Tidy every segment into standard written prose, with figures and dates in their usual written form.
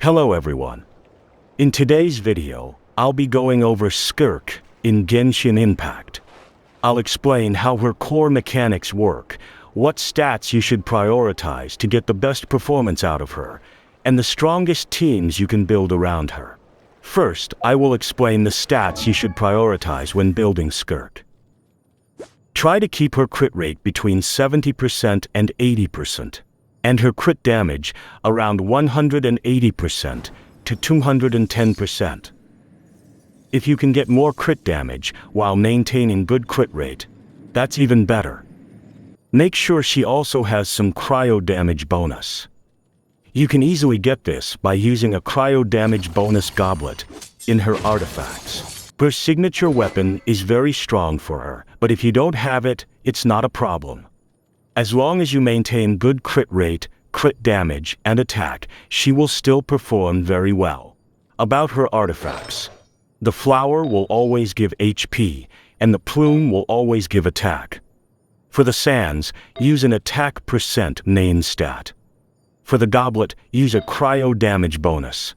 Hello everyone. In today's video, I'll be going over Skirk in Genshin Impact. I'll explain how her core mechanics work, what stats you should prioritize to get the best performance out of her, and the strongest teams you can build around her. First, I will explain the stats you should prioritize when building Skirk. Try to keep her crit rate between 70% and 80%, and her crit damage around 180% to 210%. If you can get more crit damage while maintaining good crit rate, that's even better. Make sure she also has some cryo damage bonus. You can easily get this by using a cryo damage bonus goblet in her artifacts. Her signature weapon is very strong for her, but if you don't have it, it's not a problem. As long as you maintain good crit rate, crit damage, and attack, she will still perform very well. About her artifacts. The flower will always give HP, and the plume will always give attack. For the sands, use an attack percent main stat. For the goblet, use a cryo damage bonus.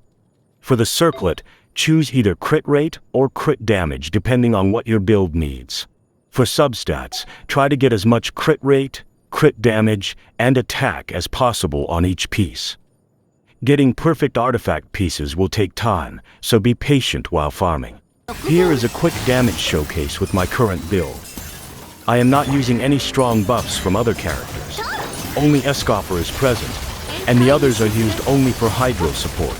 For the circlet, choose either crit rate or crit damage depending on what your build needs. For substats, try to get as much crit rate, crit damage, and attack as possible on each piece. Getting perfect artifact pieces will take time, so be patient while farming. Here is a quick damage showcase with my current build. I am not using any strong buffs from other characters. Only Escoffer is present, and the others are used only for hydro support.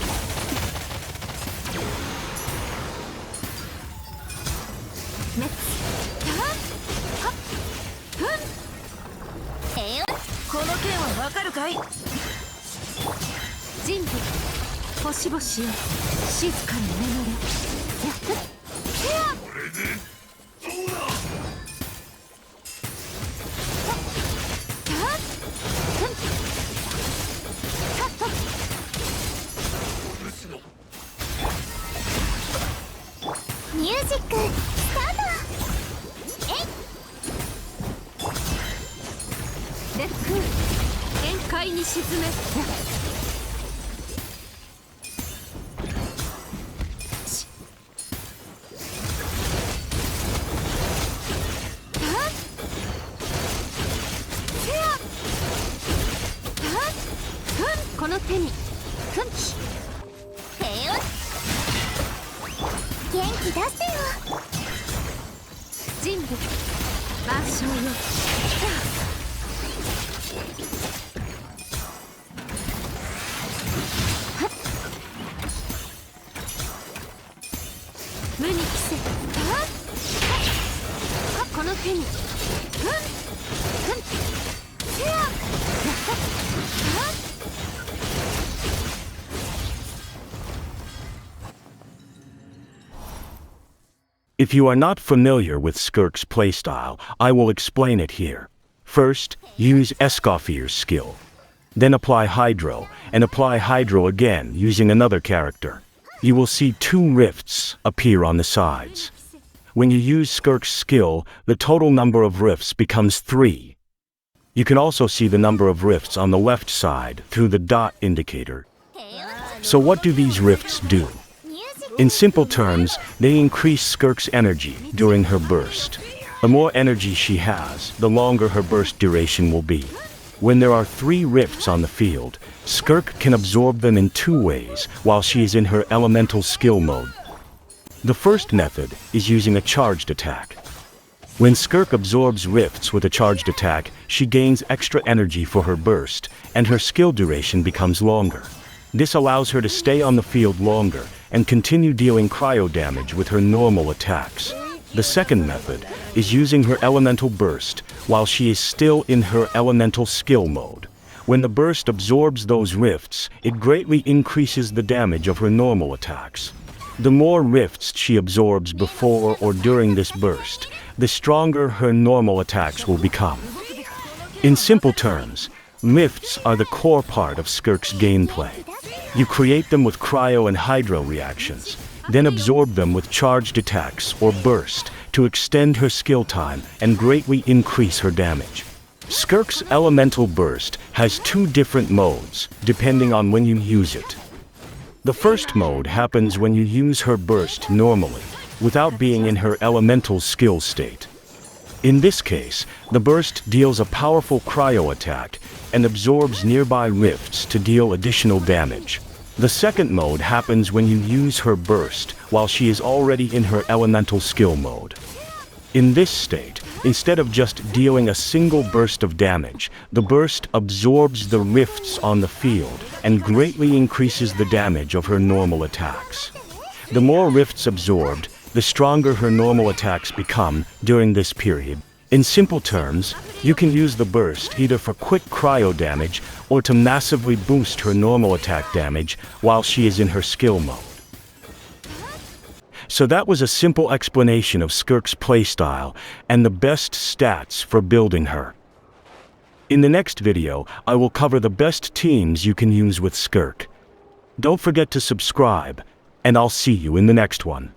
If you are not familiar with Skirk's playstyle, I will explain it here. First, use Escoffier's skill. Then apply Hydro, and apply Hydro again using another character. You will see 2 rifts appear on the sides. When you use Skirk's skill, the total number of rifts becomes 3. You can also see the number of rifts on the left side through the dot indicator. So what do these rifts do? In simple terms, they increase Skirk's energy during her burst. The more energy she has, the longer her burst duration will be. When there are 3 rifts on the field, Skirk can absorb them in 2 ways while she is in her elemental skill mode. The first method is using a charged attack. When Skirk absorbs rifts with a charged attack, she gains extra energy for her burst, and her skill duration becomes longer. This allows her to stay on the field longer and continue dealing cryo damage with her normal attacks. The second method is using her elemental burst while she is still in her elemental skill mode. When the burst absorbs those rifts, it greatly increases the damage of her normal attacks. The more rifts she absorbs before or during this burst, the stronger her normal attacks will become. In simple terms, rifts are the core part of Skirk's gameplay. You create them with cryo and hydro reactions, then absorb them with charged attacks or burst to extend her skill time and greatly increase her damage. Skirk's elemental burst has 2 different modes depending on when you use it. The first mode happens when you use her burst normally, without being in her elemental skill state. In this case, the burst deals a powerful cryo attack and absorbs nearby rifts to deal additional damage. The second mode happens when you use her burst while she is already in her elemental skill mode. In this state, instead of just dealing a single burst of damage, the burst absorbs the rifts on the field and greatly increases the damage of her normal attacks. The more rifts absorbed, the stronger her normal attacks become during this period. In simple terms, you can use the burst either for quick cryo damage or to massively boost her normal attack damage while she is in her skill mode. So that was a simple explanation of Skirk's playstyle and the best stats for building her. In the next video, I will cover the best teams you can use with Skirk. Don't forget to subscribe, and I'll see you in the next one.